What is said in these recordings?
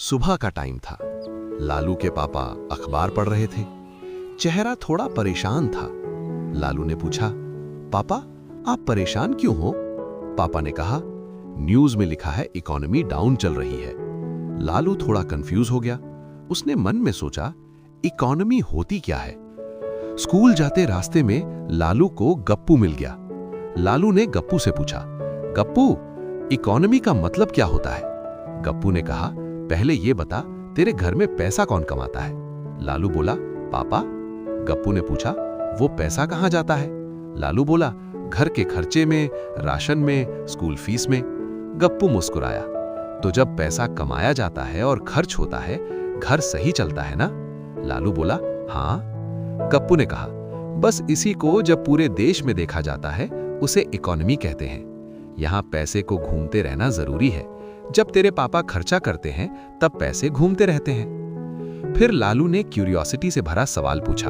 सुबह का टाइम था। लालू के पापा अखबार पढ़ रहे थे। चेहरा थोड़ा परेशान था। लालू ने पूछा, पापा आप परेशान क्यों हो? पापा ने कहा, न्यूज़ में लिखा है इकोनॉमी डाउन चल रही है। लालू थोड़ा कंफ्यूज हो गया। उसने मन में सोचा, इकोनॉमी होती क्या है? स्कूल जाते रास्ते में लालू को गप्पू मिल गया। लालू ने गप्पू से पूछा, गप्पू इकोनॉमी का मतलब क्या होता है? गप्पू ने कहा, पहले ये बता तेरे घर में पैसा कौन कमाता है? लालू बोला, पापा। गप्पू ने पूछा, वो पैसा कहाँ जाता है? लालू बोला, घर के खर्चे में, राशन में, स्कूल फीस में। गप्पू मुस्कुराया, तो जब पैसा कमाया जाता है और खर्च होता है, घर सही चलता है ना? लालू बोला, हाँ। गप्पू ने कहा, बस इसी को जब पूरे देश में देखा जाता है उसे इकोनॉमी कहते हैं। यहाँ पैसे को घूमते रहना जरूरी है। जब तेरे पापा खर्चा करते हैं तब पैसे घूमते रहते हैं। फिर लालू ने क्यूरियोसिटी से भरा सवाल पूछा,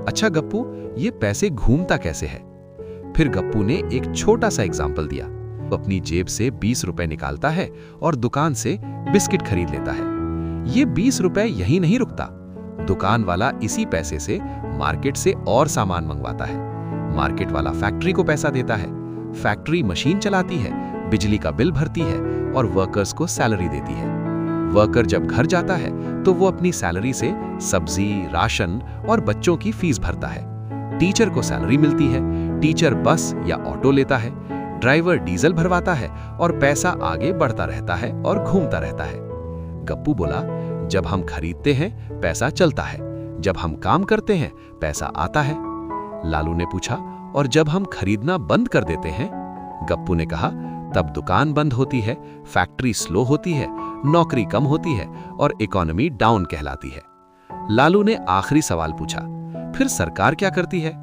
अच्छा गप्पू, ये पैसे घूमता कैसे है? फिर गप्पू ने एक छोटा सा एग्जाम्पल दिया। वो अपनी जेब से 20 रुपए निकालता है और दुकान से बिस्किट खरीद लेता है। ये 20 रुपए यहीं नहीं रुकता। दुकान वाला इसी पैसे से मार्केट से और सामान मंगवाता है। मार्केट वाला फैक्ट्री को पैसा देता है। फैक्ट्री मशीन चलाती है, बिजली का बिल भरती है और वर्कर्स को सैलरी देती है। वर्कर जब घर जाता है तो वो अपनी सैलरी से सब्जी, राशन और बच्चों की फीस भरता है। टीचर को सैलरी मिलती है। टीचर बस या ऑटो लेता है। ड्राइवर डीजल भरवाता है और पैसा आगे बढ़ता रहता है और घूमता रहता है। गप्पू बोला, जब हम खरीदते हैं पैसा चलता है, जब हम काम करते हैं पैसा आता है। लालू ने पूछा, और जब हम खरीदना बंद कर देते हैं? गप्पू ने कहा, तब दुकान बंद होती है, फैक्ट्री स्लो होती है, नौकरी कम होती है और इकोनॉमी डाउन कहलाती है। लालू ने आखिरी सवाल पूछा, फिर सरकार क्या करती है?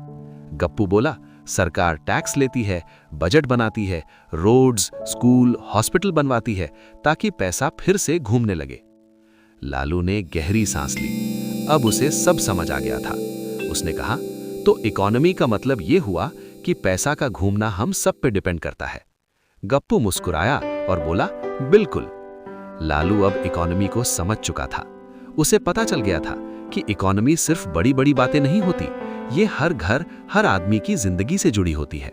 गप्पू बोला, सरकार टैक्स लेती है, बजट बनाती है, रोड्स, स्कूल, हॉस्पिटल बनवाती है ताकि पैसा फिर से घूमने लगे। लालू ने गहरी सांस ली। अब उसे सब समझ आ गया था। उसने कहा, तो इकोनॉमी का मतलब यह हुआ कि पैसा का घूमना हम सब पे डिपेंड करता है। गप्पू मुस्कुराया और बोला, बिल्कुल। लालू अब इकोनॉमी को समझ चुका था। उसे पता चल गया था कि इकोनॉमी सिर्फ बड़ी बड़ी बातें नहीं होती, ये हर घर, हर आदमी की जिंदगी से जुड़ी होती है।